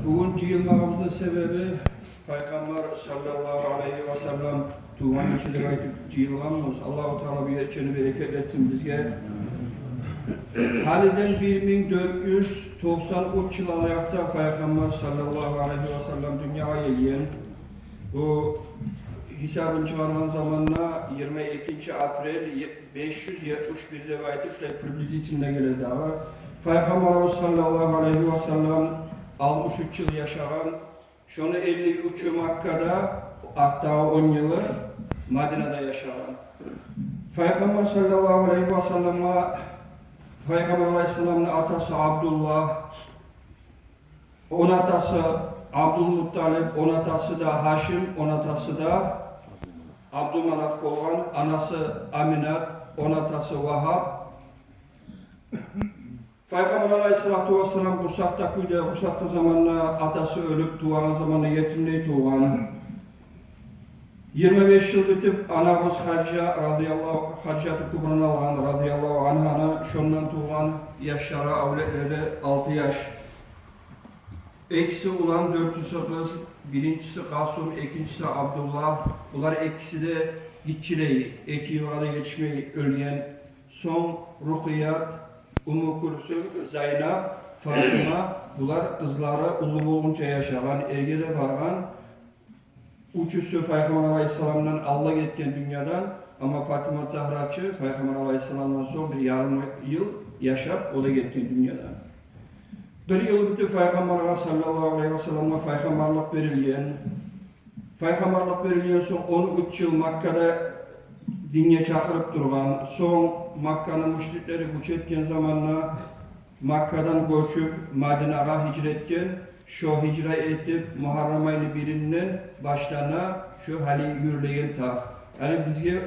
Bugün yığılmağımızın sebebi Peygamber sallallahu aleyhi ve sellem tuğan içinde aytıp yığılamız. Allah-u Teala bir içini bereket etsin bizge. Haliden 1493 yıl ayakta Peygamber sallallahu aleyhi ve sellem dünyaya gelen. Bu hesabını çıkarman zamanla 22 April 571'de aytıp pribliz içinde geledi. Peygamber sallallahu aleyhi ve sellem 63 yıl yaşayan, şunu 53 Makka'da, hatta 10 yılı Medine'de yaşayan. Peygamber sallallahu aleyhi ve sellem'e Peygamber aleyhisselam'ın atası Abdullah, onun atası Abdülmuttalib, onun atası da Haşim, onun atası da Abdülmanaf olan, anası Aminat, onun atası Vahab. Peygamber aleyhissalatu vesselam Kursak'ta kuydu, Kursak'ta zamanla atası ölüp tuğan zamanla yetimliği tuğan. 25 yıl bitip anamız Hacca-ı Kubra'nı alan radıyallahu anh'ına şundan tuğan yaşlara, avletleri 6 yaş. İkisi olan 400 kız, birincisi Kasım, ikincisi Abdullah. Bunlar ikisi de gitçileyi, 2 yılda yetişmeyi ölüyen. Son Ruqiyat, Ummu Kulsum, Zeynep, Fatıma, bunlar kızları ulu olunca yaşayan, ergede vargan. Üçüsü Peygamber aleyhisselam'dan Allah gitken dünyadan ama Fatıma Zahraçı Peygamber aleyhisselam'dan sonra bir yarım yıl yaşap, o da gitti dünyadan. Bir yıl bitti Peygamber sallallahu aleyhi ve sellem'e Peygamberlik verilyen. Peygamberlik verilyen son 13 yıl Makka'da dinye çakırıp durgan. Son Makka'nın müşrikleri göç etken zamanla Makka'dan göçüp Medine'ye hicretken şu hicra etip Muharrem ayı birinden başlana şu hali yürüleyen ta. Yani bizge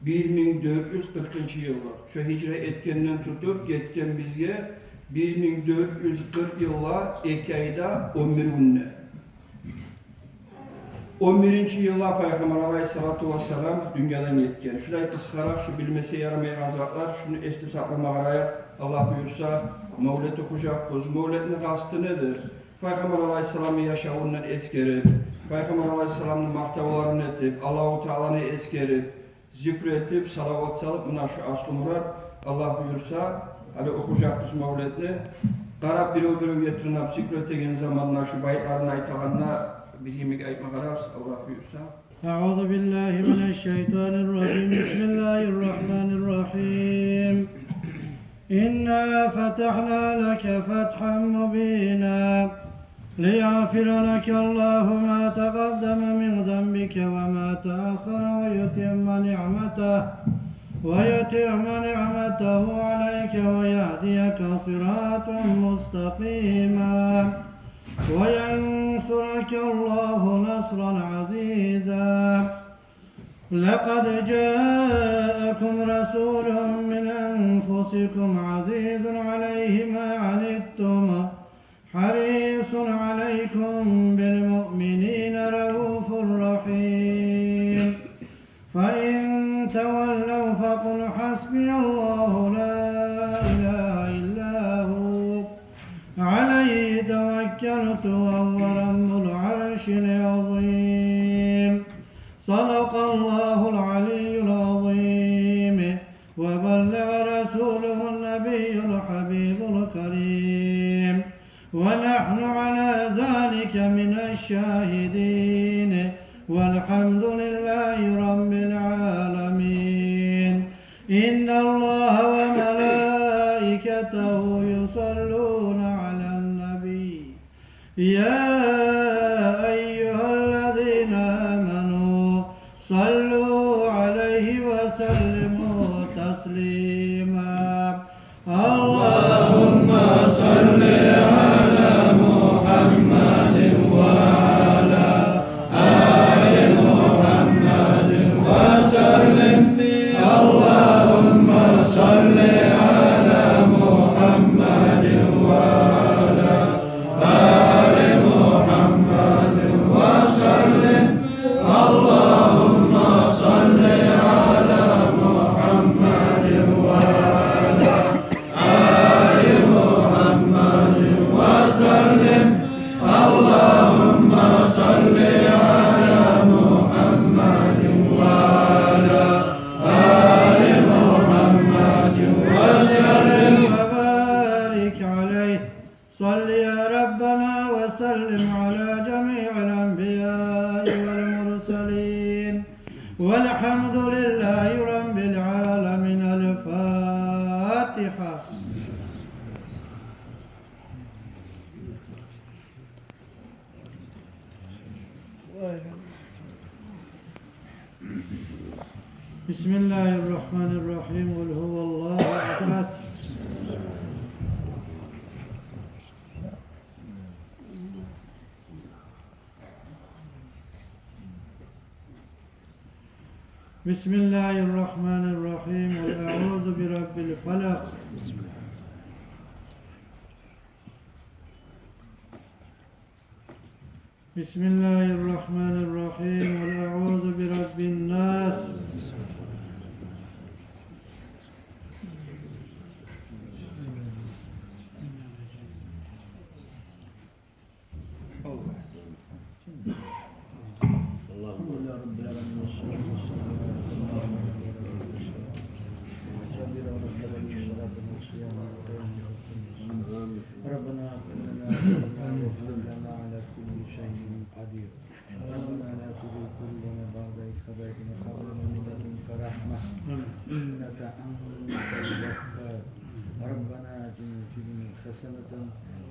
1440 yıllar. Şu hicra etkenden tutup gitken bizge 1440 yılla 2 ayda 11 günne. 11. yılla Peygamber aleyhissalatu vesselam dünyadan yetken. Şurayı kıskarak şu bilmese yaramayan azatlar, şunu esti saklama karaya Allah buyursa Mevlet okuyacak, kız Mevlet'in kastı nedir? Peygamber aleyhisselam'ı yaşavundan eskerip, Peygamber aleyhisselam'ın mahtavalarını etip, Allah-u Teala'nı eskerip, zikretip, salavat salıp, buna şu aslı murat Allah buyursa, hadi okuyacak kız Mevlet'ini, qarab bir yetrinap, zikretegen zamanla şu bayitlarını aytağanına bir yemek aytma qarars, Allah buyursa. Euzu billahi mineşşeytanirracim. Bismillahirrahmanirrahim. İnna fetahna leke fethan mubina. Liyaghfira leke Allahu ma taqaddama min zenbike ve ma ta'akhkhara ve yutimma ni'matahu aleyke ve yahdiyeke sıraten mustakima. وَيَنْصُرَكَ اللّٰهُ نَصْرًا عَزِيزًا لَقَدْ جَاءَكُمْ رَسُولٌ مِّنْ أَنْفُسِكُمْ عَزِيزٌ عَلَيْهِ مَا عَنِتُّمْ حَرِيصٌ عَلَيْكُمْ بِالْمُؤْمِنِينَ رَءُوفٌ رَحِيمٌ فَإِنْ تَوَلَّوْا فَقُلْ حَسْبِيَ اللّٰهُ لَا إِلَٰهَ إِلَّا هُوَ عَلَيْهِ توكلت وهو رب العرش العظيم صدق الله العلي العظيم وبلغ رسوله النبي الحبيب الكريم ونحن على ذلك من الشاهدين والحمد لله رب العالمين إن الله وملائكته يصلون على النبي يا أيها الذين آمنوا صلوا عليه وسلموا تسليما اللهم صل على محمد وعلى آل محمد وسلم اللهم صل على محمد وعلى آل محمد اللهم صل على محمد وعلى آل محمد وسلم وبارك عليه. صل يا ربنا وسلم على جميع الأنبياء والمرسلين والحمد لله رب العالمين. الفاتحة. بسم الله الرحمن الرحيم. قل هو الله أحد. بسم الله الرحمن الرحيم. قل أعوذ برب الفلق. بسم الله الرحمن الرحيم. قل أعوذ برب الناس. ربنا اغفر لنا واغفر لنا على كل شيء قدير. ربنا لا تزغ قلوبنا بعد إذ هديتنا وهب لنا من لدنك رحمة إنك أنت الوهاب. ربنا آتنا في الدنيا حسنة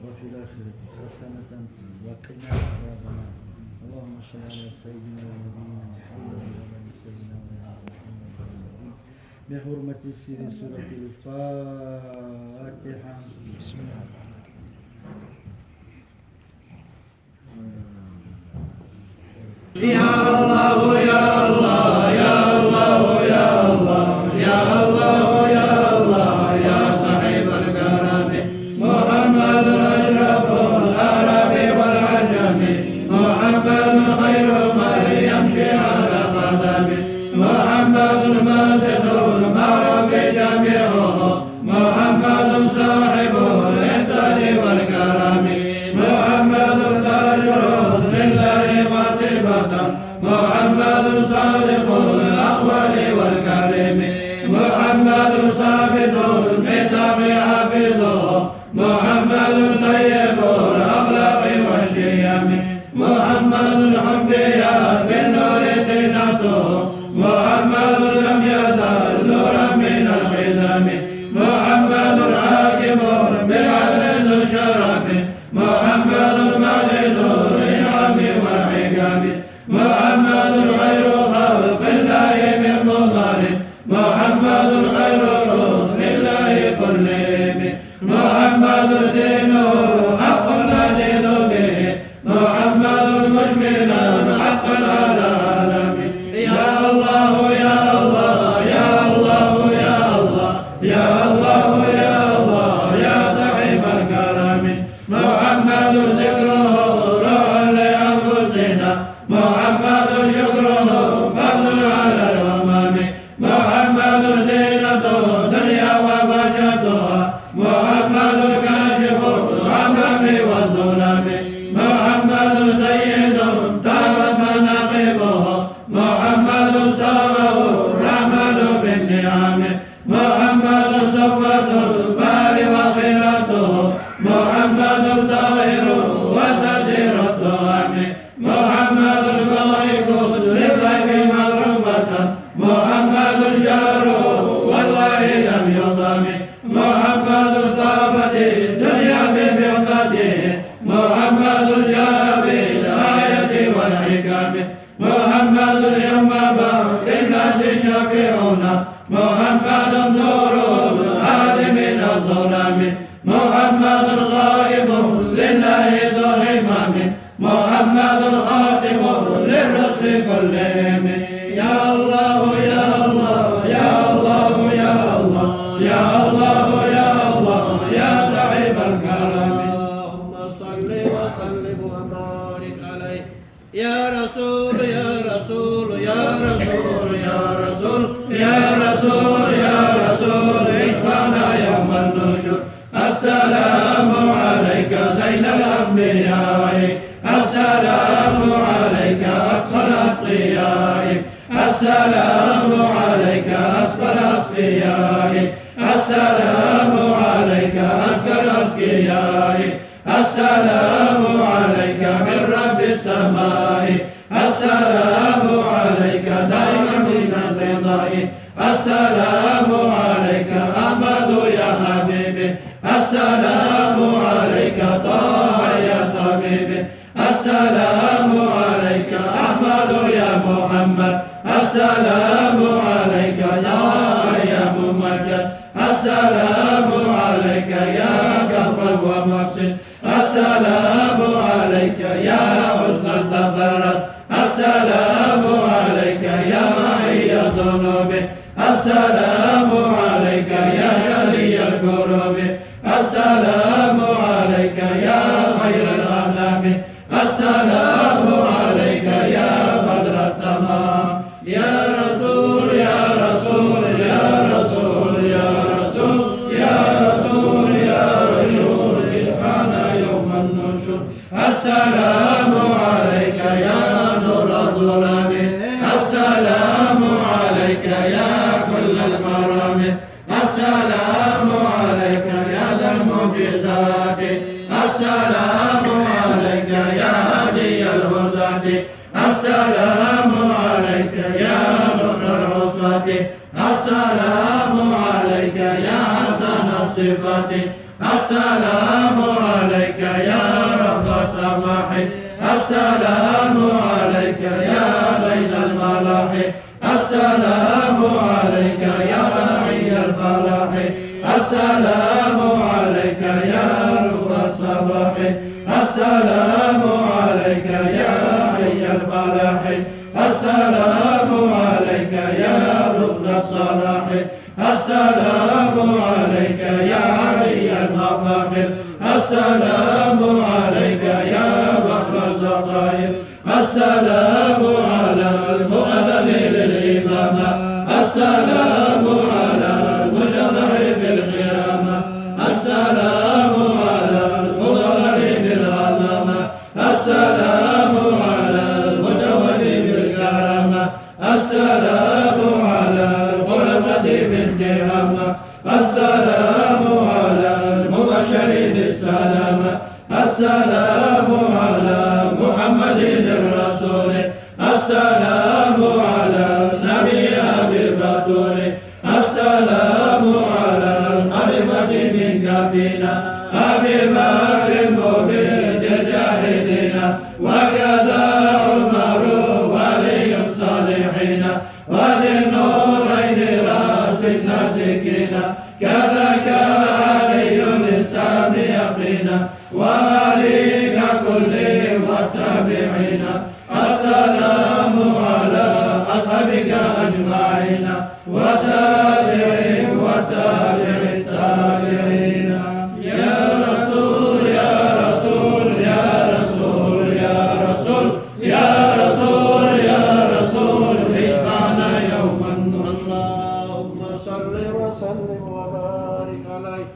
وفي الآخرة حسنة وقنا عذاب النار. اللهم صل على سيدنا ونبينا محمد وعلى سيدنا محمد بحرمة سر سورة الفاتحة. بسم الله. يا الله يا الله يا الله يا الله يا الله يا الله يا صاحب الكرم محمد أشرف العرب والعجم محمد خير من يمشي على قدمه محمد ماسك المعروف جميعه محمد صاحب الإحسان والكرم محمد تاج رسل الله قاطبة محمد صادق الأقوال والكريم محمد ثابت الميثاق حافظه محمد طيب الأخلاق والشيم محمد الأنبياء بالنور طينته محمد لم يزل نورا من الخدم محمد الحاكم بالعدل ذو الشرف محمد المعدل الإنعام والحكم محمد خير خلق الله من مضر محمد خير رسل الله كلهم محمد دينه حق لا دين به محمد مجملا حقا على عالمه يا الله يا الله يا الله يا الله يا الله يا الله يا صاحب الكرم محمد ذكره روح لأنفسنا محمد شكره فضل على الأمم محمد زينة دنيا وبهجتها محمد كاشف الغمم والظلم محمد سيد تامت مناقبه محمد صاره الرحمن بالنعم محمد صفوة البار وخيرته محمد طاهر وسدير الطعام محمد الغائب للضيف مغرمة محمد الجار والله لم يضم محمد طابت الدنيا ببعثته محمد الجابر الآية والحكم محمد اليوم بعث الناس شفيعنا محمد النور الهادي من الظلام محمد الغائب لله ذو همم محمد الخاتم للرسل كلهم يا الله يا الله يا الله يا الله يا الله يا الله يا صاحب الكرم اللهم صل وسلم وبارك عليه يا رسول يا رسول يا رسول يا رسول يا رسول يا رسول اشفعنا يوم النشور السلام عليك زين الأنبياء السلام عليك أسقى الأصفياء السلام عليك أزكى الأزكياء السلام عليك من رب السماء السلام عليك دائما من الرضا السلام عليك أحمد يا حبيبي السلام عليك طه يا طبيبي السلام عليك أحمد يا محمد السلام عليك يا ممجد السلام عليك يا غفر ومحسن السلام عليك يا حسن التفرد السلام عليك يا معي الذنوب السلام عليك يا جلي الكروب السلام عليك يا خير الأعلام السلام عليك يا بدر التمام يا رسول يا رسول يا رسول يا رسول يا رسول يا رسول اشفعنا يوم النشور السلام عليك يا نور الظلام السلام عليك يا كل المرام السلام عليك يا ذا المعجزات السلام عليك يا هادي الهداة السلام عليك يا نور العصاة السلام عليك يا حسن الصفات السلام عليك يا رب السماح السلام عليك يا زين الملاح السلام عليك يا راعي الفلاح السلام عليك يا نور الصباح السلام عليك يا حي الفلاح السلام عليك يا ركن الصلاح السلام عليك يا علي المفاخر السلام عليك يا بحر الزطائر السلام على المقدم للإمامة السلام على المشرع في القيامة السلام على المضلل بالغمامة السلام على المتولي بالكرامة السلام على الخلصة بالتهامة السلام على المبشر بالسلامة السلام على محمد الرسول السلام على النبي أبي البطول السلام على الخليفة من كفينا أبي بكر المبيد الجاهدين وكذا عمر ولي الصالحين وذي النورين راس الناسكين كذاك علي للسام يقينا وعليك كل والتابعين السلام على أصحابك أجمعين وتابعين وتابع التابعين يا رسول يا رسول يا رسول يا رسول يا رسول يا رسول اشفعنا يوم النصر اللهم صل وسلم وبارك عليك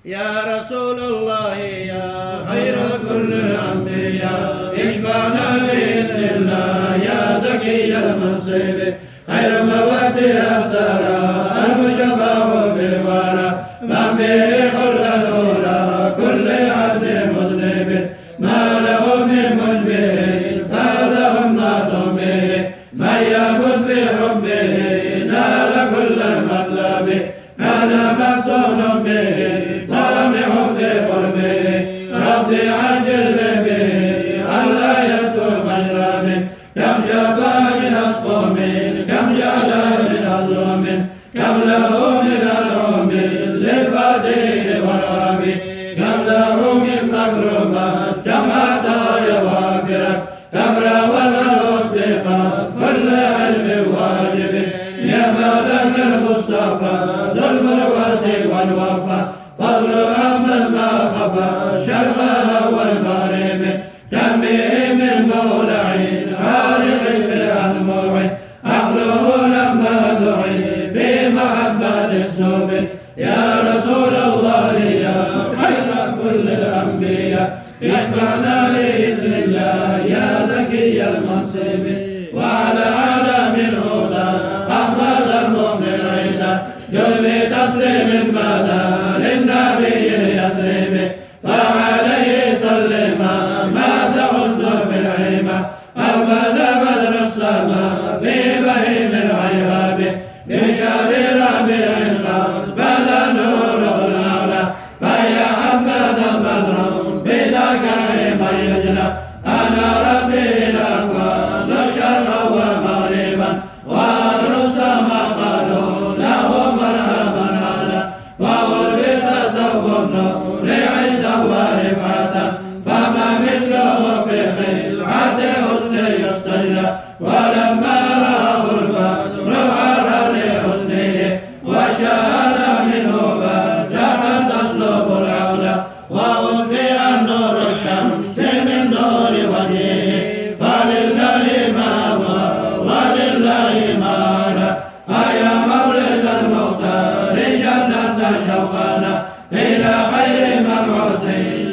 يا رسول الله يا خير كل الأنبياء اشفعنا بإذن الله يا زكي المنصب خير مواد أبصارا المشفع في الورى من به كل الأولى كل عبد مذنب ما له من مشبه فازهم ناطم به من يمت في حبه نال كل المطلب أنا مفتون به طامع في قربه ربي عجل به ألا يسكو مشرب كم شفى من أسقم كم جاء من أظلم كم له من العلوم للفضيل والرب كم له من مكرمات كم هدايا وافرت كم روى الوثيقات كل علم واجب نعم ذاك المصطفى ذو المروة والوفا فضل أحمد ما خفى شرقها والمغرب تنبيه من مولعين خالق في الأدموع عقله لما دعي في محبة السوب يا رسول الله يا خير كل الأنبياء اشفعنا بإذن الله يا زكي المنصب وعلى عالم الهدى أفضل المؤمن عيدا قلبي تسليم بدا للنبي اليسرب فعليه سلما ما سحسن في العيمة أبد بدر السماء في بهيم العياب بشهر ربيع الأول بدا نور الأعلى فيا حبذا بدر بذاك العيم يجلى أنا ربي الأكوان شرقا ومغربا وأهل السماء قالوا له مرحبا أهلا فألبس ثوب النور عزا ورفعة فما مثله في خلعة الحسن يستجلى ولما رأى البدر عرى لحسنه وشهد منه بهجة تسلب العقل وأطفئ نور الشمس من نور وجهه فلله ما هو ولله ما على أيا مولد المختار جنة شوقنا إلى خير مبعوث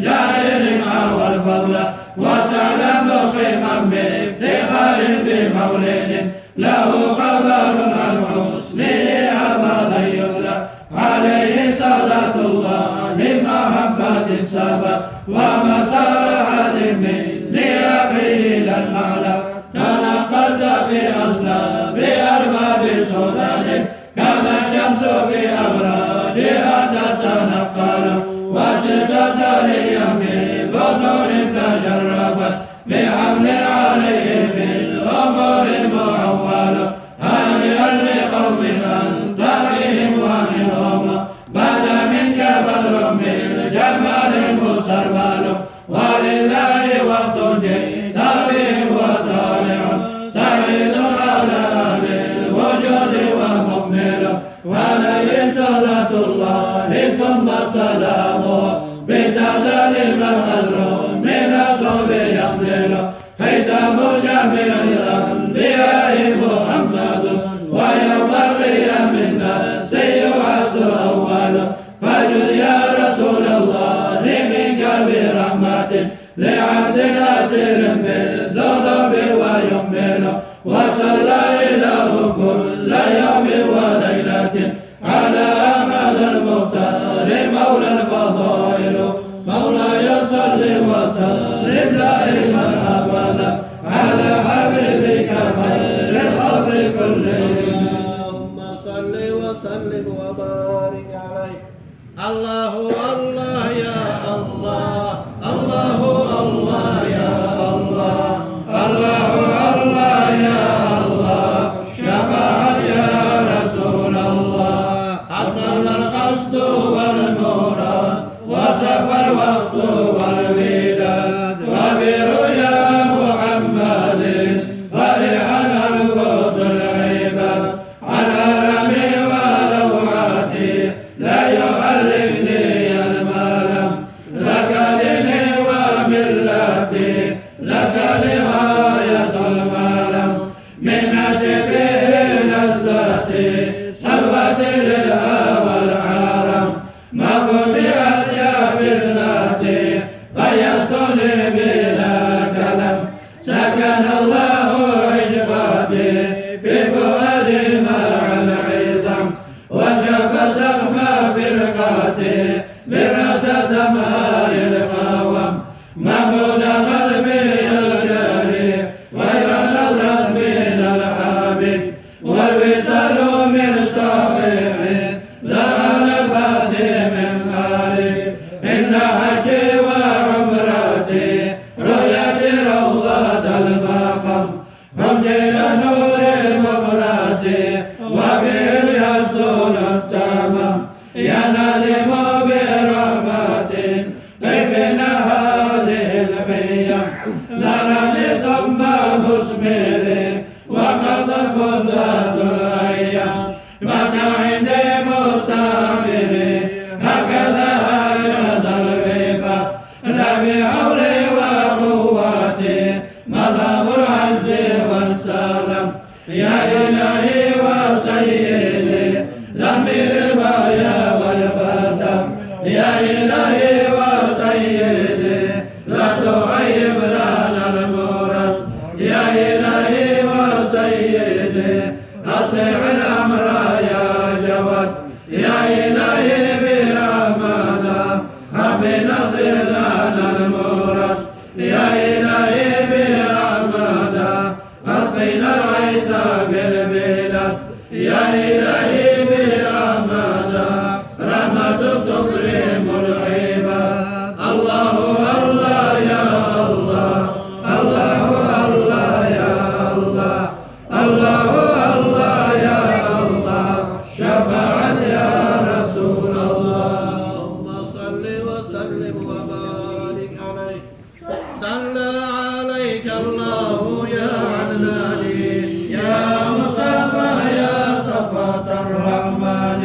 جاهل أو الفضل وسعدا مقيما بافتخار بمولد له خبر عن حسنه أبدا يغلى عليه صلاة الله محبة السبب ومسار عدم لأخيه إلى المعلى تنقلت في أصلاب أرباب سودان كذا الشمس في أبرادها تتنقل وسرت سريا في بطون تشرفت بحمل عليه في الأمور المعول هانئا لقوم أنت بهم ومنهم بدا منك بدر من جمال مسربل ولله وقت جئت بهم وطالع سعيد على أهل الوجود ومكمل وعليه صلاة الله ثم سلامه بتعدل البدر من صلب ينزل ختام جميع الأنبياء محمد ويوم القيام الناس يبعث أول فجد يا رسول الله منك برحمة لعبد أسير بالذنوب ويقبل وصلى إله كل يوم وليلة على أحمد المختار مولى الفضائل مولاي صل وسلم دائما أبدا على حبيبك خير الخلق كلهم اللهم صل وسلم وبارك عليه. الله الله يا الله الله الله يا الله الله الله يا الله شفاعة يا رسول الله حصل القصد والمراد وصف الوقت والوداد وبرؤيا محمد فرحا الفوز العباد على رمي ولوعاتي لا يحركني الملم لك ديني وملتي لك نهاية الملم منتي فيه لذتي سلوتي للهوى الحرم ما فتحت يا بلادي فيستني بلا كلام سكن الله عشقاتي في فؤادي مع العظام وشف سقف فرقاتي بالرأس سمار القوام ممدود قلبي الجريح غير نظرة من الحبيب والوصال من صحيح لغلبات من قريب إن حجي وعمرتي رؤيتي روضة المقام حمدي لنور المفرد وبه اليسون التمام ينادم برحمة ابن هذه الخيام زرني ثم مسمري وقد فضلت الأيام متى عندي مستمري هكذا الغيبة لا بحولي وقوتي مذهب العز والسلام يا إلهي وسيدي ذنبي للبايا والفسام يا إلهي وسيدي لا تغيب لنا المراد يا إلهي وسيدي صلى عليك الله يا عدناني يا مصطفى يا صفوة الرحمن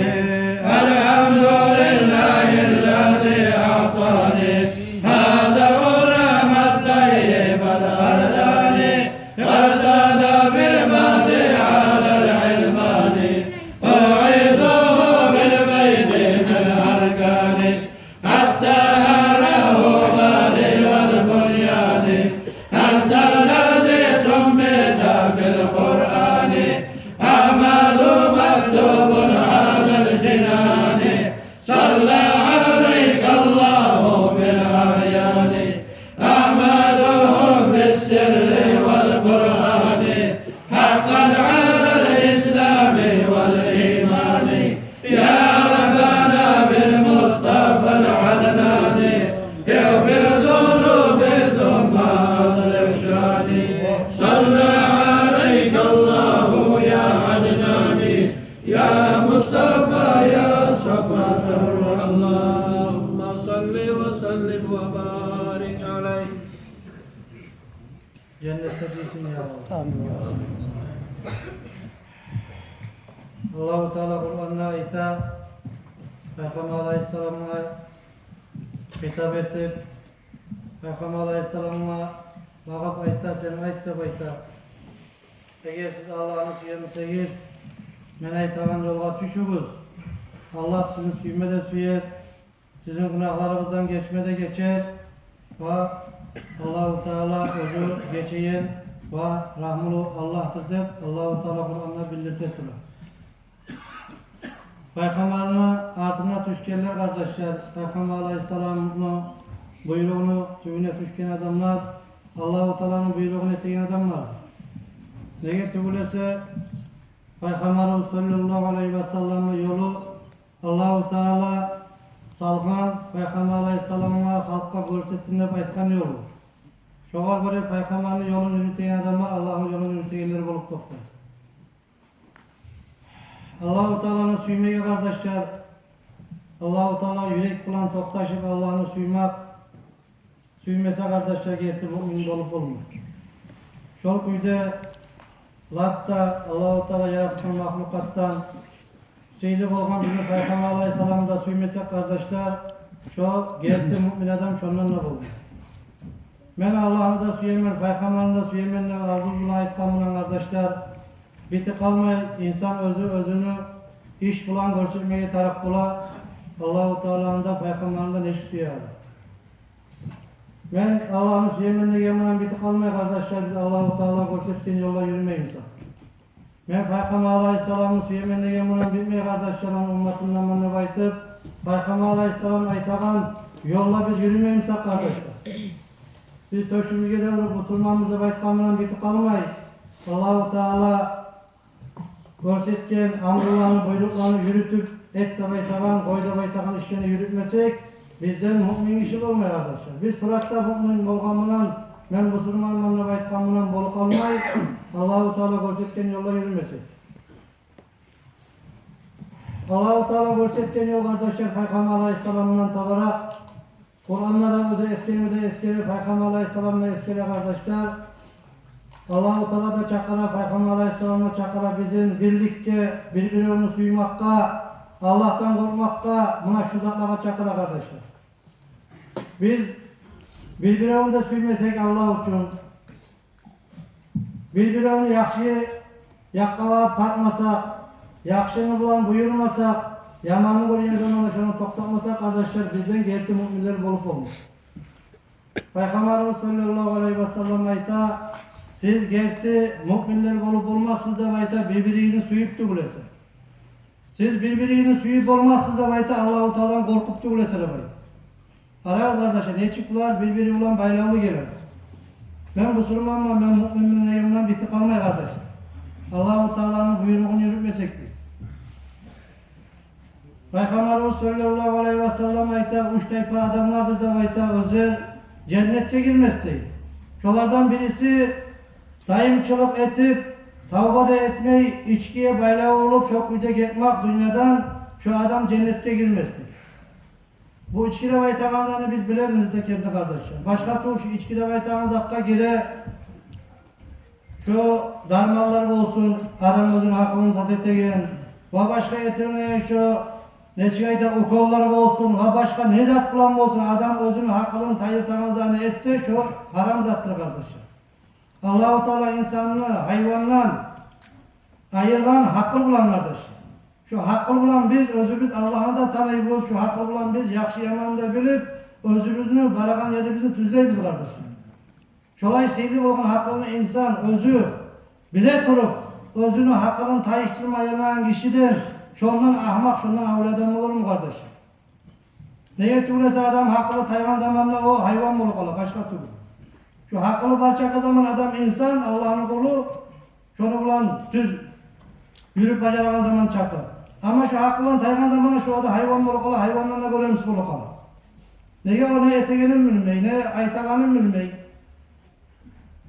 الحمد لله الذي أعطاني هذا الغلام الطيب الأردان ورصد في الماضي على العلمان أعيده بالبيت من أركان حتى هره بالي والبنيان أنت الذي سميت في القرآن أحمد مكتوب على الجنان صلى عليك الله في الأعيان أحمده في السر والبرهان حقا على الإسلام والإيمان يا ربنا بالمصطفى العدناني اغفر ذنوبي ثم أصلح شاني صلى عليك الله يا عدناني يا مصطفى يا صفوة اللهم صل وسلم وبارك عليه Cennette değilsin ya Allah. Allah-u Teala Kur'an'la ita Peygamber Aleyhisselam'a hitap edip Peygamber Aleyhisselam'a bakıp ayta sen ayt da bayta. Eğer siz Allah'ını suyemseniz men aytağın yolga düşübüz. Allah sizin süymede süyer, sizin günahlarınızdan geçmede geçer ve Allah-u Teala özü geçeyen ve rahmulu Allah'tır dep Allah-u Teala Kur'an'da bildirtir. Peygamberine ardına düşkenler kardeşler, Peygamber Aleyhisselam'ın buyruğunu tüyüne düşken adamlar, Allah-u Teala'nın buyruğunu eteyen adamlar. Ne getirülese Peygamber sallallahu aleyhi ve sellem'in yolu Allah-u Teala salgan Peygamber Aleyhisselam'a halka görsettiğinde aytkan yolu. Şoğal göre Peygamber'in yolunu yürüteyen adamlar Allah'ın yolunu yürüteyenleri bulup toplar. Allah-u Teala'nı süymeye kardeşler, Allah-u Teala yürek bulan toptaşıp Allah'ını suymak, süymese kardeşler getir mümin olup olmuyor. Şol kuyda Latta Allah-u Teala yarattığı mahlukattan seyirlik olgan bizim Peygamber Aleyhisselam'ı da süymesek kardeşler, şu geldi mümin adam şondan ne buldu? Men Allah'ını da süyemen, Peygamber'ini da süyemenle arzu ayetkan bulan kardeşler, biti kalmay insan özünü iş bulan görüşmeye taraf bula Allah-u Teala'nın da Peygamber'ini da neşit suyadı. Men Allah'ını süyemenle yemeğine biti kalmay kardeşler, biz Allah-u Teala görsettiğin yolla yürümeyim. Men Peygamber Aleyhisselam'ın süyemenle yemeğine bilmeye kardeşler, onun ümmetimden bana baytıp Peygamber Aleyhisselam'ın aytağın yolla biz yürümeyimsek kardeşler. Biz töşümüzge de vurup Müslümanımızı baytkanından biti kalmay Allah-u Teala görsetken amrularını, buyruklarını yürütüp et de baytağın, koy da baytağın işlerini yürütmesek bizden mümin işi olmuyor arkadaşlar. Biz suratta mümin bolgamından, men Müslümanımla baytkanından bolu kalmay Allah-u Teala görsetken yolla yürümesek. Allah-u Teala görsetken yol kardeşler Peygamber Aleyhisselam'dan tabarak Kur'an'da da özü eskelmede eskeri Peygamber Aleyhisselam'la eskeri kardeşler Allah-u Teala da çakara Peygamber Aleyhisselam'la çakara bizim birlikte birbirini suymakka Allah'tan korkmakka buna şu zatlara çakara kardeşler. Biz birbirini de suymesek Allah için birbirini yakşı yakkava takmasak yakşını bulan buyurmasak yamanı koruyan zamanda şunu toktakmasak kardeşler bizden gerçi müminler bolup olmuş. Peygamberimiz sallallahu aleyhi ve sellem ayta siz gerçi müminler bolup olmazsınız da ayta birbirini suyup tügülese. Siz birbirini suyup olmazsınız da ayta Allah-u Teala'dan korkup tügülese ayta. Araya kardeşler ne çıktılar birbiri olan bayramı gelir. Ben Müslümanım ben müminlerin yanından biti kalmaya kardeşler. Allah-u Teala'nın buyruğunu yürütmesek biz. Peygamberimiz sallallahu aleyhi ve sellem ayta üç tayfa adamlardır da ayta özel cennete girmezdi. Şolardan birisi dayımçılık etip tavba da etmeyi içkiye baylağı olup çok müde gitmek dünyadan şu adam cennete girmezdi. Bu içkide baytağanlarını biz bilemiz de kendi kardeşler. Başka türlü şu içkide baytağan zakka gire şu darmallar olsun, adam özün hakkını tasdikleyen ve başka yetirmeyen şu neçigayda ukollar olsun ve başka ne zat bulan olsun adam özün hakkını tayırtağınızlarını etse şu haram zattır kardeşler. Allah-u Teala insanını hayvandan ayırgan hakkı bulan kardeşler. Şu hakkı bulan biz özümüz Allah'ı da tanıyıp şu hakkı bulan biz yakşı yaman da bilip özümüzünü baragan yerimizni tüzleybiz kardeşler. Şolay seyli olan hakkını insan özü bile durup özünü hakkını tayıştırmayan kişiden şondan ahmak, şondan avladan olur mu kardeşim? Neye türlese adam hakkını taygan zamanında o hayvan bulup olur, başka türlü. Şu hakkını parça zaman adam insan, Allah'ın kulu, şonu bulan düz yürüp bacaragan zaman çakır. Ama şu hakkını taygan zamanında şu ada hayvan bulup olur, hayvandan da göremiz bulup olur. Neye o ne etegenin bilmeyi, ne aytağanın bilmeyi.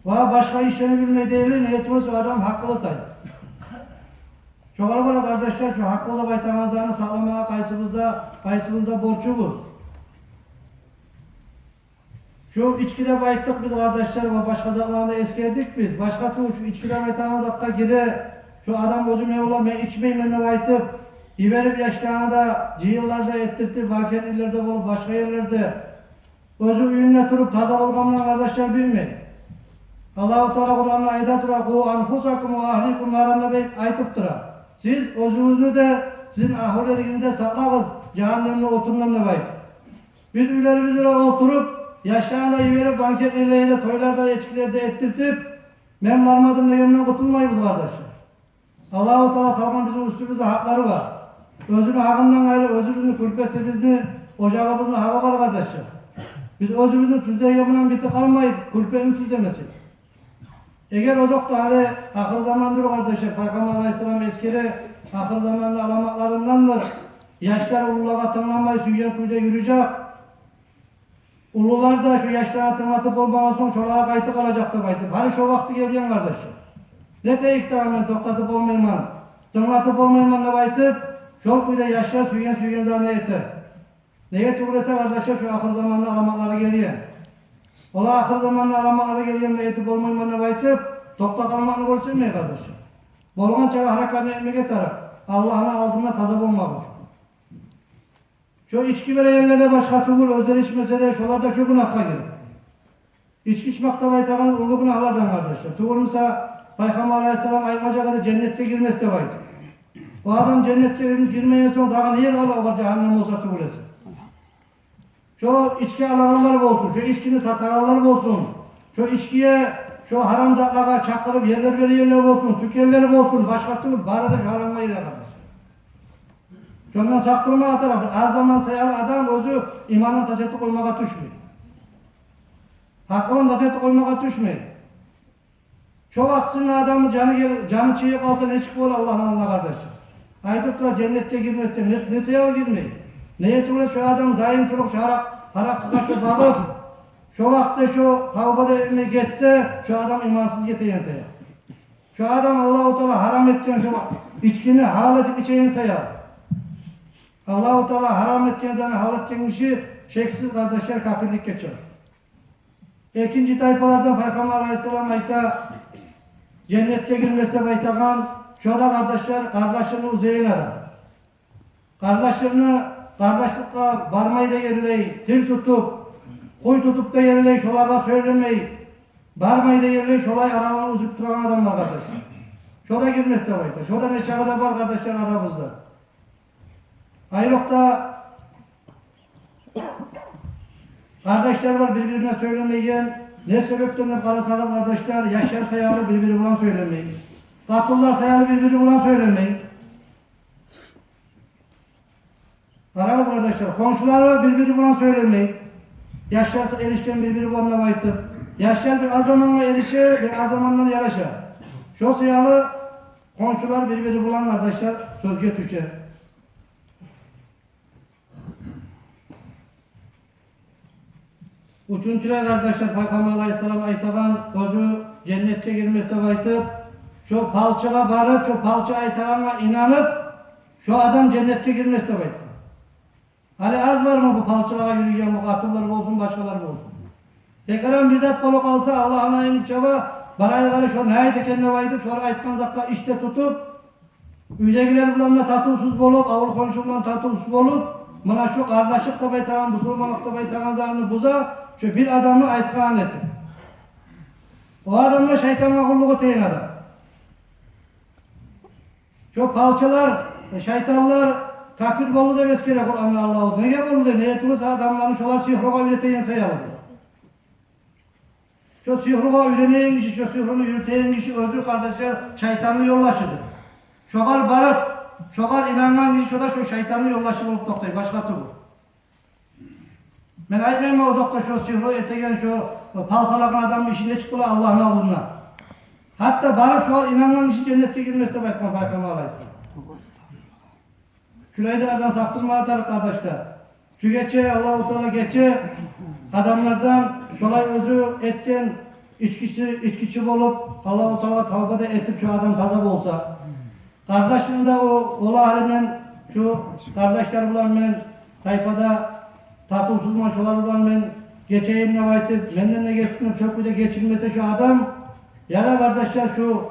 Başka işlerini bilmeyi değil, ne etmez o adam hakkılı tay. Çok arabada kardeşler şu hakkılı baytağınızlarını sağlamaya kaysımızda borçumuz. Şu içkide bayttık biz kardeşler ve başka zamanlarda eskerdik biz. Başka türlü şu içkide baytağınız hakka gire şu adam özüm evla ben içmeyim ben de baytıp iverip yaşlarına da cihillarda ettirtip vaken illerde olup başka yerlerde özü üyünle durup taza olgamdan kardeşler bilmeyin. Allah-u Teala Kur'an'la aydatıra ku anfusakum ve ahlikum naranna beyt aytıptıra. Siz özünüzü de sizin ahulerinizde saklağız cehennemle oturundan da bayt. Biz üylerimizle oturup yaşlarına verip banketlerle toylarda içkilerde ettirtip ben varmadım da yemden kurtulmayız kardeşler. Allah-u Teala salman bizim üstümüzde hakları var. Özünü hakkından gayrı özümüzün külpetimizni ocağımızın hakkı var kardeşler. Biz özümüzün tüzde yeminen biti kalmayıp külpenin tüzdemesin. Eğer ozok da hali ahir zamandır kardeşler, Peygamber Aleyhisselam eskide ahir zamanın alamaklarındandır. Yaşlar ululağa tınlanmayı süyyen kuyuda yürüyecek. Ulular da şu yaşlara tınlatıp olmamasın şolağa kayıtı kalacaktır baytıp. Hani şu vakti geliyen kardeşler. Ne teyik tamamen toktatıp olmayman, tınlatıp olmayman da baytıp, şol kuyuda yaşlar süyyen zanneyeti. Neye türlese kardeşler şu ahir zamanın alamakları geliyor. Ola ahir zamanla alamakları geliyen ve etip olmaymanı baytıp topla kalmakını görüşürmeye kardeşim. Bolgan çağı harakatını etmeye taraf. Allah'ın altında tazap olmak için. Şu içki veren yerlerde başka türlü özel içmese de şolarda şu günahka girer. İçki içmakta baytağın ulu günahlardan kardeşler. Tuğulmuşsa Peygamber Aleyhisselam ayırmaca kadar cennette girmesi de baytı. O adam cennette girmeye son daha niye kala var cehennem olsa tuğulesi. Şu içki alanlar olsun, şu içkini satanlar olsun, şu içkiye, şu haram zatlara çakırıp yerler olsun, tükerler olsun, başka türlü bari de şu haramla ile kardeş. Şundan saktırma atar, az zaman sayalı adam özü imanın taseti koymaya düşmüyor. Hakkının taseti koymaya düşmüyor. Şu vaktinde adamın canı çiğe kalsa ne çıkıyor Allah'ın kardeşim. Aydıkla cennette girmezse ne sayalı girmeyin. Neye türlü şu adam daim turup şu harakka karşı bağır. Şu vakti şu tavbada eline geçse şu adam imansız yeteyense ya. Şu adam Allah-u Teala haram etken şu içkini halal edip içeyense ya. Allah-u Teala haram etken halal etken işi şeksiz kardeşler kafirlik geçer. İkinci tayfalardan Peygamber Aleyhisselam ayta cennette girmesine baytağın şu da kardeşler kardeşlerini uzayan adam. Kardeşlikle varmayı da yerleyi, dil tutup, huy tutup da yerleyi, şolağa söylemeyi, varmayı da yerleyi, şolay aramını uzup duran adam var kardeşler. Şoda girmesi de bayta. Şoda ne çağda var kardeşler aramızda. Ayrıca kardeşler var birbirine söylemeyen, ne sebepten karasalı kardeşler, yaşar sayalı birbiri bulan söylemeyin. Katıllar sayalı birbiri bulan söylemeyin. Aramız kardeşler, komşular birbiri bulan söylemeyin. Yaşlar erişken birbiri bulanla baytıp, yaşlar bir az zamanla erişe, bir az zamanla yarışa. Şu sayalı komşular birbiri bulan kardeşler sözge düşer. Üçüncüler kardeşler Peygamber Aleyhisselam aytağan özü cennette girmesine baytıp, şu palçığa varıp, şu palçı aytağına inanıp, şu adam cennette girmesine baytıp. Hani az var mı bu palçılığa yürüyen bu katıllar olsun, başkaları olsun. Tekrar bir zat bolu kalsa Allah'ına emin çaba, barayı karı şu neydi kendine vaydıp, sonra aytkan zakka işte tutup, üydekiler bulanla tatılsız bolup, avul konuşulan tatılsız bolup, bana şu kardeşlik da baytağın, musulmanlık da baytağın zarını buza, şu bir adamı aytkan etti. O adamla şeytanla kulluğu teyin adam. Şu palçalar, şeytanlar, kafir bolu da beskere Kur'an'la Allah'u. Neye bolu da, neye tulursa adamların şolar sihruğa ületeyen sayalı. Şu sihruğa üleneyen kişi, şu sihrunu yürüteyen kişi özür kardeşler şeytanlı yollaşıdır. Şokar barıp, şokar inanan kişi şu şeytanlı yollaşır olup doktayı, başka türlü. Ben aytmayayım o doktor şu sihru etegen şu palsalakın adamın işinde çıktılar Allah'ın avluna. Hatta barıp şu an inanan kişi cennete girmesi de baykama alaysın. Küleydelerden saktırma atar kardeşler. Şu geçe Allah-u Teala geçe adamlardan şolay özü etten içkici olup Allah-u Teala tavbada etip şu adam gazap olsa. Kardeşim de o ola halimden şu kardeşler bulan ben tayfada tatılsız maşolar bulan ben geçeyim ne vaytip benden ne geçtim çok bir de geçilmese şu adam yara kardeşler şu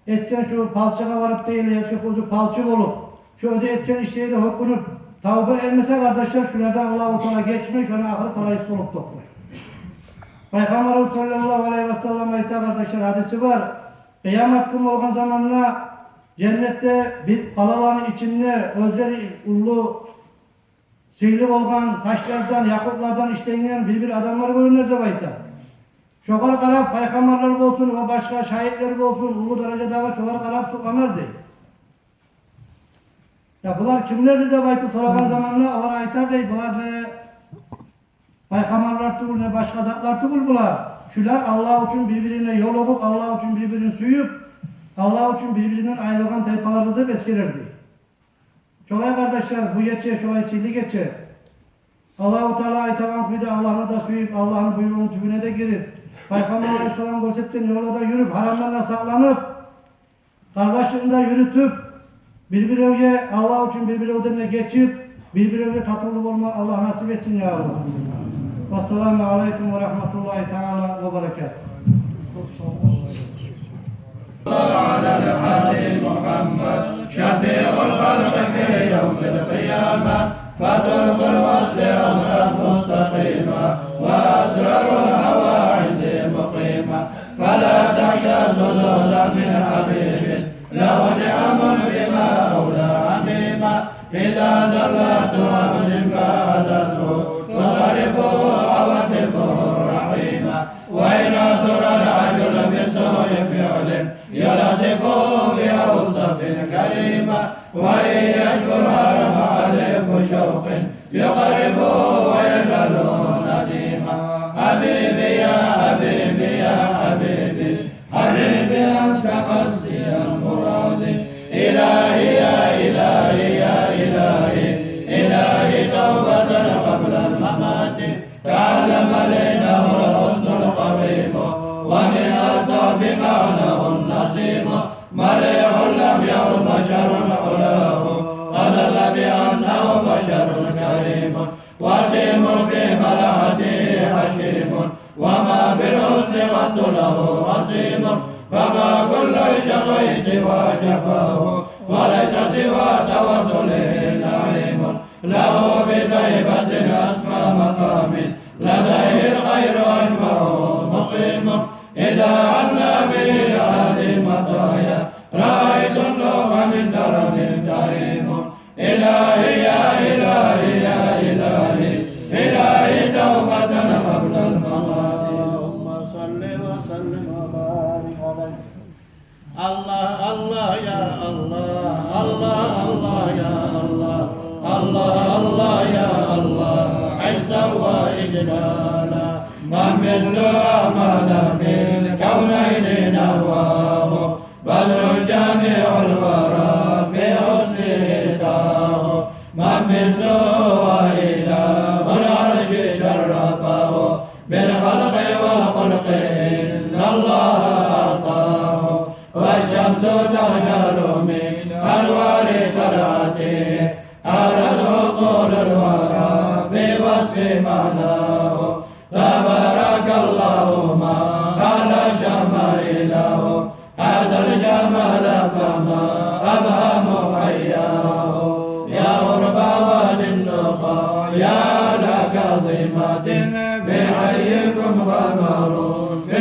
etten şu palçağa varıp değil ya şu kuzu palçı olup şu öde etten işleri de hukunup tavba elmese kardeşler şulardan Allah-u Teala geçmiş ona ahir talayısı olup toplar. Peygamber sallallahu aleyhi ve sellem ayette kardeşler hadisi var. Kıyamet günü olan zamanla cennette bir kalaların içinde özleri ullu sihirli olan taşlardan, yakutlardan işlenen bir adamlar görünür de bayta. Şokar karab peygamberler olsun ve başka şahitler olsun ulu derecede şokar karab sokanırdı. Ya bunlar kimlerdi de baytı sorakan zamanla Allah aytar dey bunlar ne peygamberler tuğul ne başka adamlar tuğul bunlar. Şular Allah için birbirine yol olup Allah için birbirini suyup Allah için birbirinden ayrılan tayfalarda da beskelerdi. Çolay kardeşler bu geçe, çolay silli geçe. Allah-u Teala aytavan kuyda Allah'ına da suyup Allah'ın buyruğunun tübüne de girip Peygamber Aleyhisselam gösterdiğin yola da yürüp haramlarına saklanıp kardeşliğinde yürütüp birbirine Allah için birbirine geçip birbirine tatlı olma Allah nasip etsin ya Allah. Vesselamu aleyküm ve rahmetullahi teala ve berekatuhu. على الحبيب محمد شفيع الخلق في يوم القيامة فترك الوصل أمرا مستقيما وأسرار الهوى عندي مقيمة فلا تخشى صدودا من حبيب له نعم بما أولى عميما إذا زلت أمر بعدته فضربه عواطفه رحيما وإلى ترى العجل بسوء فعل يلطف بأوصف كريمة وإن يشكر حرم عليك شوق يقربه ويجعله نديما حبيبي يا حبيبي يا حبيبي حبيبي أنت قصدي المراد إلهي يا إلهي يا إلهي إلهي توبة قبل الممات تعلم ليله الحسن القويم ومن ألطاف معناه النصيب مليح لم ير بشر علاه أدل بأنه بشر كريم وسيم في ملحته حشيم وما في الحسن قد له عصيم فما كل شقي سوى جفاه وليس سوى توسله نعيم له في طيبة أسمى مقام لديه الخير أجمعه مقيم إذا عنا به هذه المطايا رأيت النور من درب كريم إلهي يا إلهي يا إلهي إلهي توبة قبل الممات اللهم صل وسلم وبارك عليه الله الله يا الله الله الله يا الله الله الله يا الله عزا وإجلالا من مثل أحمد في الكونين نواه بدر جامع الورى في حسنه تاه من مثله وإله العرش شرفه بالخلق والخلق إن الله أعطاه والشمس تهجر من أنوار طلعته أرى العقول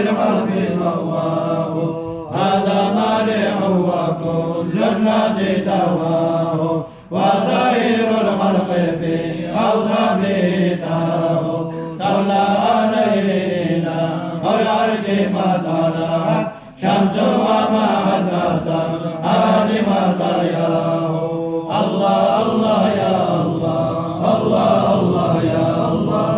القلب مواه هذا مالح وكل الناس تواه وسائر الخلق في أوصافه تاه صلى عليه العرش ما طلعت شمس وما عزز الهادي ما طياه الله الله يا الله الله الله يا الله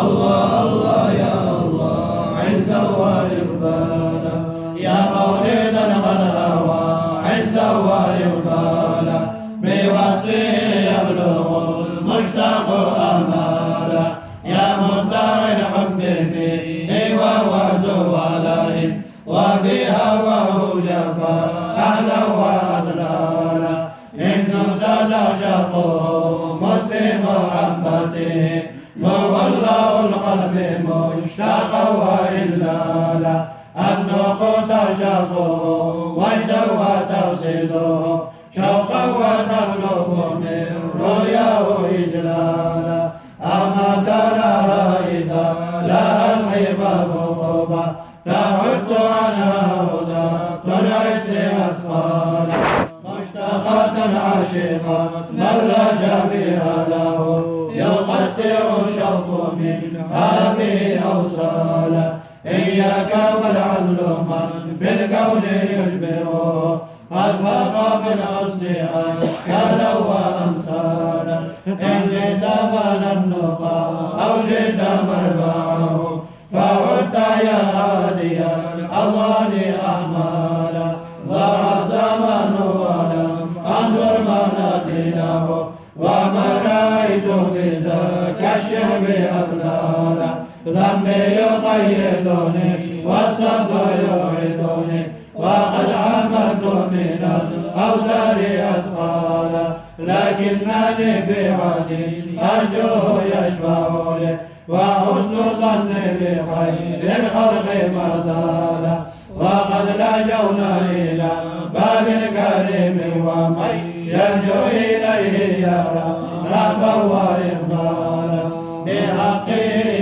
الله الله يا الله عزا وإقبالا يا مولدا قد هوى عزا وإقبالا بوصفه يبلغ المشتاق آمالا يا مدعي الحب فيه ووعد ولئن وفي هواه جفا أهلا وأضلالا إن نهتدى شقه مت في محبته مولى القلب مشتاقا وإلالا النقود شقه وجدا وتفسده شوقا وتغلب من رؤياه إجلالا أما تراها إذا لها الحباب غبا تعد عنها هدى طلعت أسقالا مشتاقة عاشقة من لا شبيه له يقطع الشوق منها في أوصالا إياك والعزل من في الكون يشبهه قد فاق في الحسن أشكالا وأمثالا إن جئت من النقى أو جئت مربعه فعدت يا هادي الأضغان أعمالا ضاع الزمن ولم أنظر منازله وما رأيت بذاك الشهب أغلالا ذنبي يقيدني والصبر يعيدني وقد عملت من الأوزار أثقالا لكنني في عدي أرجوه يشفع لي وحسن الظن بخير الخلق ما زال وقد لجونا إلى باب الكريم ومن يرجو إليه يرى ربا وإقبالا بحقه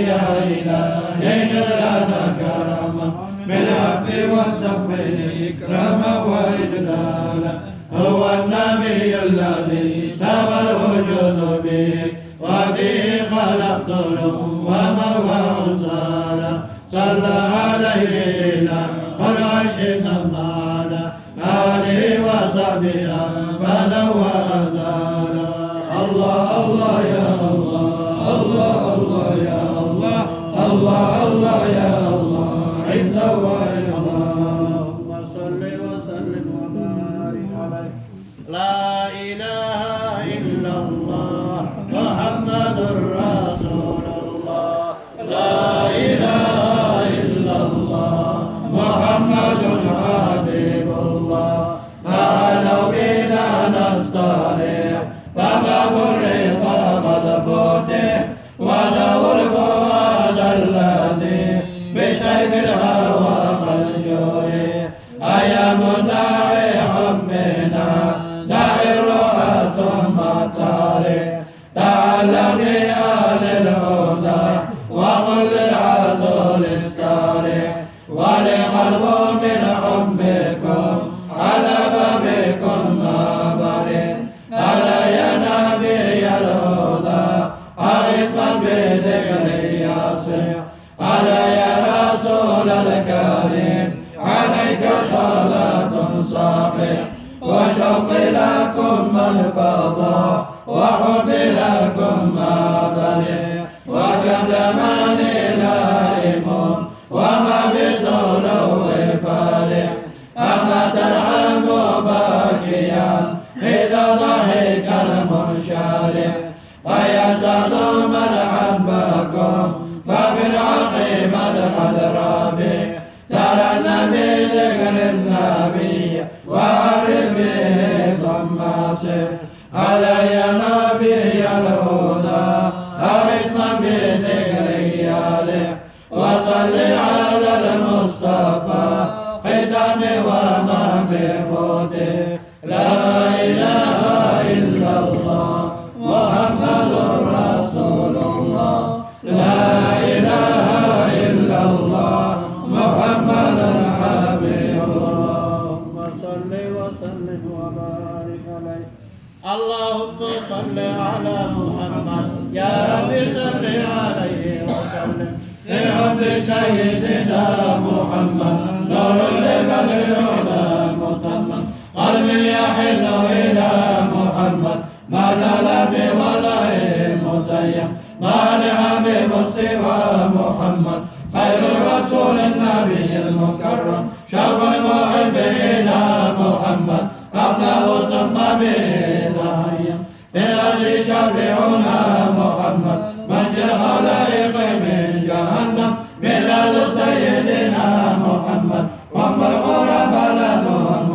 يا إلهي لنا كرما بالعفو والصفح إكراما وإجلالا هو النبي الذي تاب الوجود به وبه خلقت له وموى عزالا صلى عليه إلى العرش كمالا آله وصحبه أبدا وأزالا الله الله يا الله الله الله يا الله الله الله يا الله عزا وإقبالا صل وسلم وبارك عليه لا إله إلا الله محمد رسول الله لا إله إلا الله محمد حبيب الله تعالوا بنا نستريح فباب الرضا قد فتح وله الفؤاد الذي بسيف الهوى قد جرح أيام داعي حبنا داعي الروح ثم الطريق تعلم بآل الهدى وقل للعدو استريح ولقلب من حبكم على بابكم ما برئ على يا نبي الهدى حرصا بذكر يصيح على يا رسول الكريم عليك صلاة صحيح وشوق لكم القضاء وحب لكم ما برئ وكم زماني لائم وما بسلو فرح أما ترحم باكيا إذا ضحك المنشرح فيسأل من حبكم ففي العقيبة قد ربي ترى النبي ذكر النبي وعرف به ثم صف علي نبي الهدى أرثما بذكر يالح وصل على المصطفى ختام وما بخوته لا إله إلا الله محمد رسول الله لا إله إلا الله محمد صل على محمد يا رب صل عليه وسلم لحب سيدنا محمد نور لبدر الهدى المتمم قلبي يحن إلى محمد ما زال في وضعه متيم ما لحبيب سوى محمد خير الرسول النبي المكرم شوق المحب إلى محمد أفناه ثم بداية بالأجر شفيعنا محمد من الخلائق من جهنم بلاد سيدنا محمد أم القرى بلد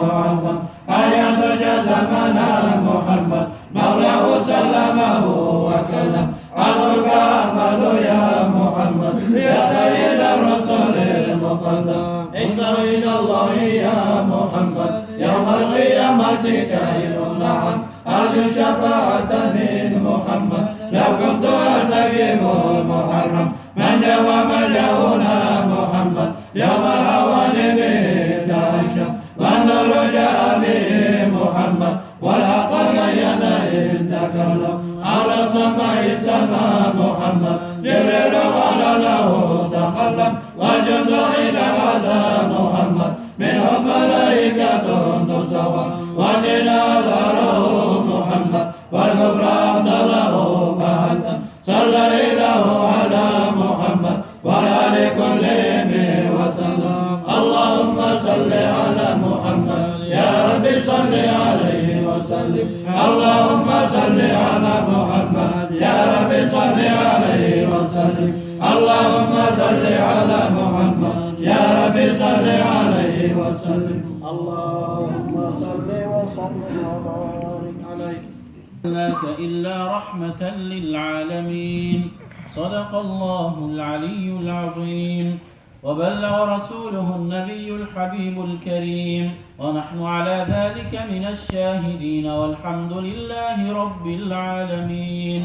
معظم حياة جزمنا محمد مولاه سلمه وكلم عنك أحمد يا محمد يا سيد الرسول المقدم اكثر إلى الله يا محمد يوم القيامة كي يمنعن أرجو الشفاعة من محمد لو كنت أرتكب المحرم من دوام جاءنا محمد يوم الهوان بالتعشى والنور جاء به محمد والحق بين التكلم على السماء سما محمد جبريل قال له تقلم والجند إلى غزا محمد منهم ملائكة تصور والدين أظهره محمد والكفر أبطله فهدم صلى إله على محمد وعلى كلهم وسلم اللهم صل على محمد يا رب صل عليه وسلم اللهم صل على محمد يا رب صل عليه وسلم اللهم صل على محمد يا رب صل عليه وسلم اللهم صل وسلم وبارك عليه لك إلا رحمة للعالمين صدق الله العلي العظيم وبلغ رسوله النبي الحبيب الكريم ونحن على ذلك من الشاهدين والحمد لله رب العالمين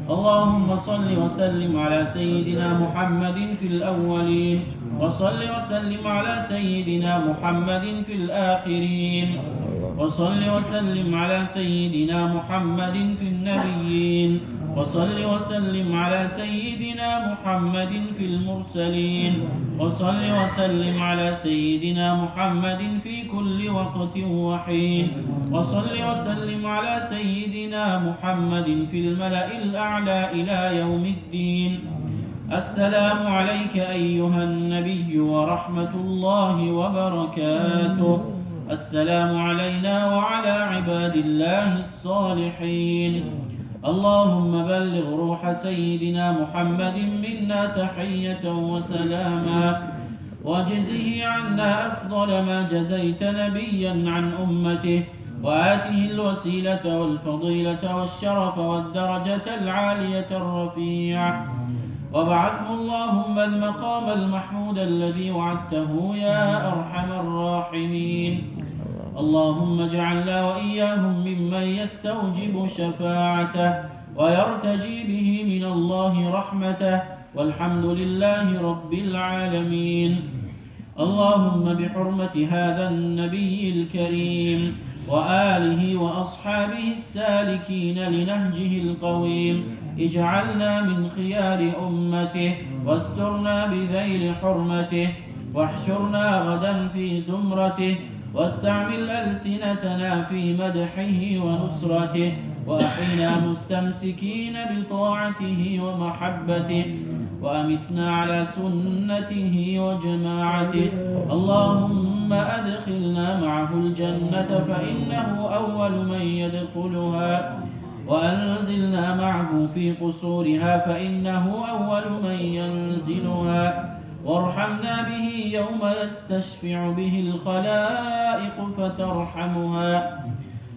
اللهم صل وسلم على سيدنا محمد في الأولين وصل وسلم على سيدنا محمد في الآخرين وصل وسلم على سيدنا محمد في النبيين وصل وسلم على سيدنا محمد في المرسلين وصل وسلم على سيدنا محمد في كل وقت وحين وصل وسلم على سيدنا محمد في الملأ الأعلى إلى يوم الدين السلام عليك أيها النبي ورحمة الله وبركاته السلام علينا وعلى عباد الله الصالحين اللهم بلغ روح سيدنا محمد منا تحية وسلاما واجزه عنا أفضل ما جزيت نبيا عن أمته وآته الوسيلة والفضيلة والشرف والدرجة العالية الرفيعة وابعثه اللهم المقام المحمود الذي وعدته يا أرحم الراحمين اللهم اجعلنا وإياهم ممن يستوجب شفاعته ويرتجي به من الله رحمته والحمد لله رب العالمين اللهم بحرمة هذا النبي الكريم وآله وأصحابه السالكين لنهجه القويم اجعلنا من خيار أمته واسترنا بذيل حرمته واحشرنا غدا في زمرته واستعمل ألسنتنا في مدحه ونصرته وأحينا مستمسكين بطاعته ومحبته وأمتنا على سنته وجماعته اللهم أدخلنا معه الجنة فإنه أول من يدخلها وأنزلنا معه في قصورها فإنه أول من ينزلها وارحمنا به يوم يستشفع به الخلائق فترحمها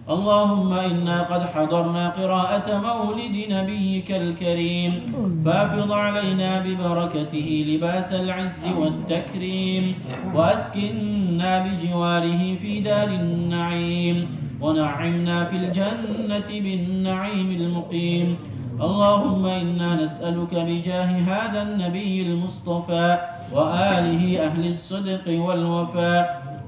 اللهم إنا قد حضرنا قراءة مولد نبيك الكريم فافض علينا ببركته لباس العز والتكريم وأسكننا بجواره في دار النعيم ونعمنا في الجنة بالنعيم المقيم اللهم إنا نسألك بجاه هذا النبي المصطفى وآله أهل الصدق والوفاء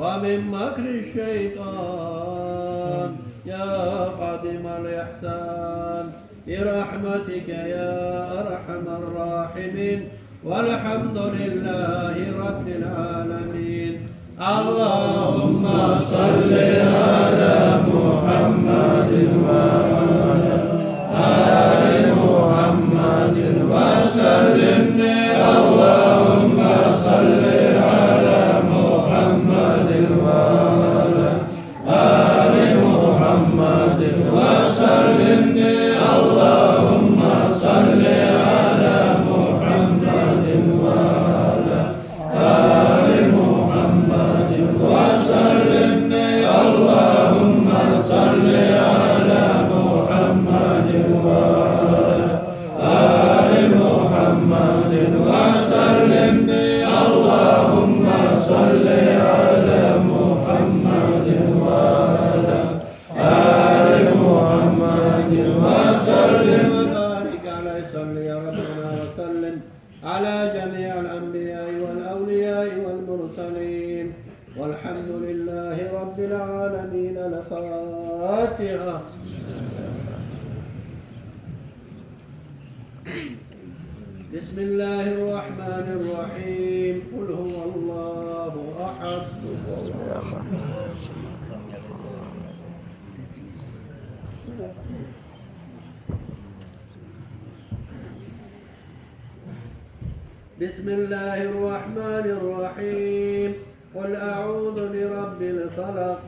ومن مكر الشيطان يا قادم الإحسان برحمتك يا أرحم الراحمين والحمد لله رب العالمين. اللهم صل على محمد وعلى آل محمد وسلم. اللهم صل على محمد وعلى آل محمد وسلم. اللهم صل على محمد وعلى آل محمد وسلم. اللهم صل على محمد وعلى آل محمد وسلم. اللهم صل على محمد وعلى آل محمد وسلم. وبارك على صل يا ربنا وسلم على جميع الأنبياء والأولياء والمرسلين والحمد لله رب العالمين. الفاتحة. بسم الله الرحمن الرحيم. قل هو الله أحد. بسم الله الرحمن الرحيم. قل أعوذ برب الفلق.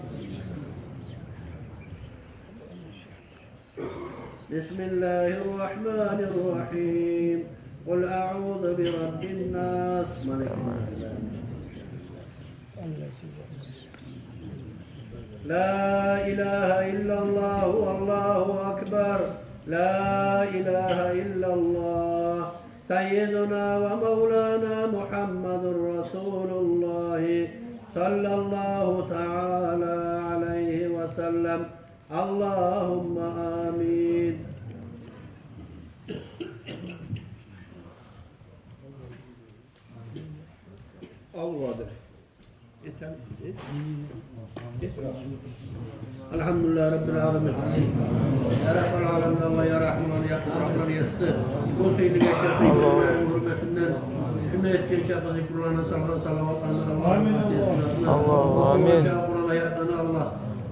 بسم الله الرحمن الرحيم. قل أعوذ برب الناس ملك الناس. لا إله إلا الله والله أكبر. لا إله إلا الله. سيدنا ومولانا محمد رسول الله صلى الله تعالى عليه وسلم. اللهم آمين. الله الحمد لله رب العالمين. يا رب العالمين الله يا رحمن يا رحمن يسر وسيد الشفيع حرمتنا كما يذكر شاف ذكر لنا صلوات الله آمين. الله يعطينا الله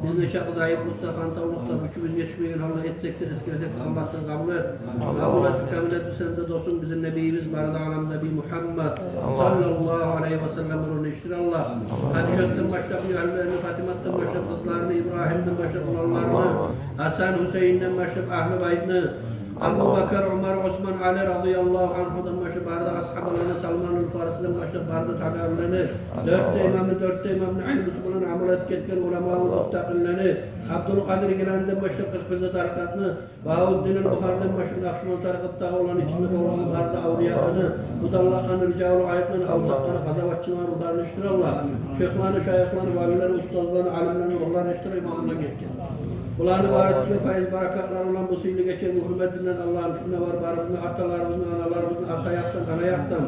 bizni şahzayı Mustafa Mustafa üçün geçmeyin Allah etsek de eskilesek Allah'tan kabul et. Kabul et, kabul et sen de dostum bizim Nebimiz barada alam Nebi Muhammed sallallahu aleyhi ve sellem onu iştir Allah. Hadişat'tan başlayıp yerlerini, Fatimat'tan başlayıp kızlarını, İbrahim'den başlayıp olanlarını, Hasan Hüseyin'den başlayıp Ahli Bayt'ını, Abu Bakır, Ömer, Osman, Ali radıyallahu anhu'dan başlayıp barada ashablarını, Salman'ın Farisi'den başlayıp barada tabi'arlarını, dörtte imamın ilmi amulet ketken ulema'nın muttaqilleri, Abdülkadir Gilan'dan başlayıp 41'de tarikatını, Bahuddin'in Bukhari'den başlayıp Nakşiban tarikatta olan ikimde olan Bukhari'de avliyatını, Mudallak'ın ricalı ayetlerini, avtaklarını, kazavatçılarını, ruhlarını iştir Allah. Şeyhlarını, şayıklarını, valilerini, ustazlarını, alimlerini, ruhlarını iştir imamına geçken. Ulanı varisli faiz barakatlar olan bu suyunu geçen hürmetinden Allah'ın şuna var barımını, atalarımızın, analarımızın, atayaktan, anayaktan,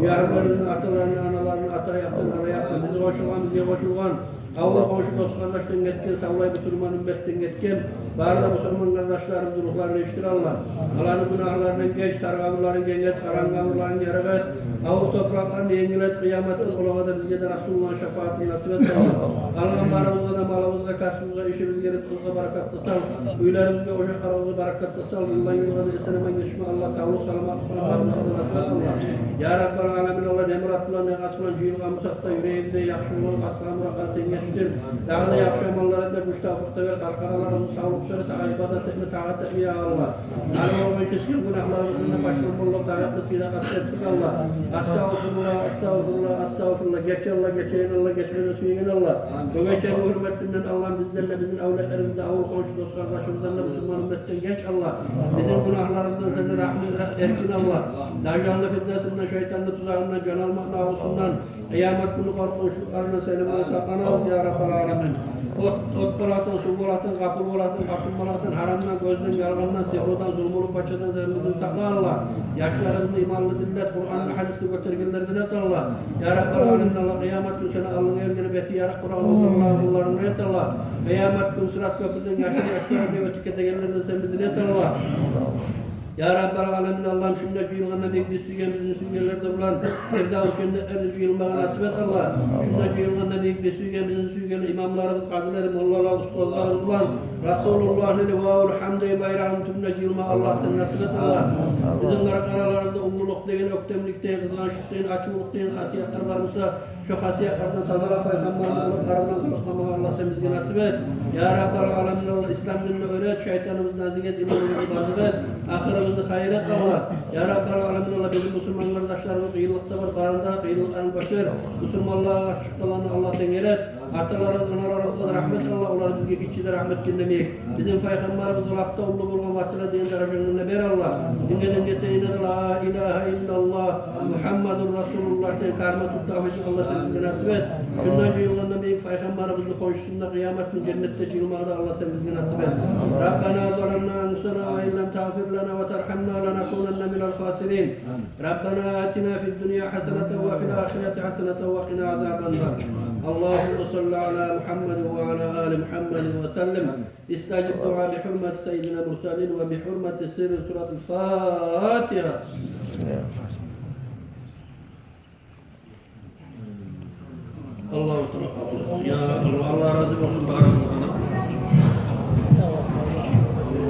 yarlarının, atalarının, analarının, atayaktan, anayaktan, bizi koşulgan, bizi koşulgan, Allah komşu dost kardeşten getken, savlay Müslüman ümmetten getken, barda Müslüman kardeşlerimizin ruhlarını iştir Allah. Allah'ın günahlarının geç, targavurların genget, karangavurların yarıvet, avur topraklarını yengilet, kıyametin kulağıda bizge de Resulullah'ın şefaatini nasip et Allah. Allah'ın barımızda da malımızda, kasmımızda, işimizde, rızkımızda barakatlı sal, üylerimizde, ocaklarımızda barakatlı sal, yıldan yıldan istenemen geçme Allah, sağlık, salamat, kulağımızda nasip et Allah. Ya Rabbal Alemin Allah, ne muratlılar, ne kasılan, cihil, gamsakta, yüreğimde, yakşılığın, asla murakat, sen yetiştir. Daha da yapşamalar etme, müştafıkta ver, karkaralarımızı sağlıkları, ibadet etme, taat etme ya Allah. Yani olmayı keskin günahlarımızın başkan bolluk, dağıtlı sıyla kastettik Allah. Estağfurullah, estağfurullah, estağfurullah. Geç Allah, geçeyin Allah, geçmeden süyeyin Allah. Bu geçen hürmetinden Allah bizlerle, bizim evletlerimizde, avul komşu dost kardeşimizden de Müslüman ümmetten geç Allah. Bizim günahlarımızdan senden rahmet erkin Allah. Najanlı fitnesinden, şeytanlı tuzağından, can almak namusundan, kıyamet günü korkunçluklarından selimden saklanalım ya Rabbal Alemin. Ot bulatın, su bulatın, kapı bulatın, kapılmalatın, haramdan, gözden, yalgandan, sihrodan, zulmulu paçadan, zehrimizden sakla Allah. Yaşlarımızı imanlı dillet, Kur'an'ın hadisli götürgünlerden et Allah. Ya Rabbal Alemin Allah, kıyamet günü sana Allah'ın evgini beti ya Rabbal Alemin kullarını et Allah. Kıyamet günü sırat köprüden yaşlarını ötükete gelirlerden sen bizi et Allah. Ya Rabbal Alemin Allah'ım şundaki yılgana bekli süygemizin süygelerde bulan Evda-ı Cennetler'in yılmağa nasip et Allah. Şundaki yılgana bekli süygemizin süygeleri imamlarımız, kadıları, mollalar, ustazları bulan Resulullah'ın evâul hamd-i bayrağın tümdeki yılmağa Allah sen nasip et Allah. Bizim aralarında umurluk deyin, öktemlik deyin, kızlanışlık deyin, açımlık deyin, hasiyetler varmışsa şu hasiyetlerden tazara faykanlarını karımdan kılıklamağa Allah sen bizi nasip et. Ya Rabbal Alemin Allah İslam dinini öğret, şeytanımızdan ziket, imanımızı bazı et, ahirimizi hayır et Allah. Ya Rabbal Alemin Allah bizim Müslüman kardeşlerimiz kıyılıkta var, barında kıyılıklarını götür. Müslümanlığa aşıklarını Allah sen eret. Atalarımız, analarımızda rahmet Allah, onları bizge gitçide rahmet dinlemeyik. Bizim Peygamberimiz dolapta ulu bulma vasile deyin tarafından ber Allah. Dinleden geteyine de la ilahe illallah, Muhammedur Resulullah diye karma tut tavhidi Allah sen bizge nasip et. Şundan yıllarında büyük Peygamberimizin koşusunda kıyamet gün cennette yılmada Allah sen bizge nasip et. Rabbena zalemna anfusana ve illem tağfir lana ve terhamna lanakunanna minel khasirin. Rabbena atina fid dünya hasenete ve fil ahireti hasenete ve qina azaban nar. Allahümme salli ala Muhammed ve ala ali Muhammed ve sellem. İstajib dua bi hurmet seyyidina mursalin ve bi hurmeti sirri suratul Fatiha. Allah'u teala. Ya Allah, Allah razı olsun.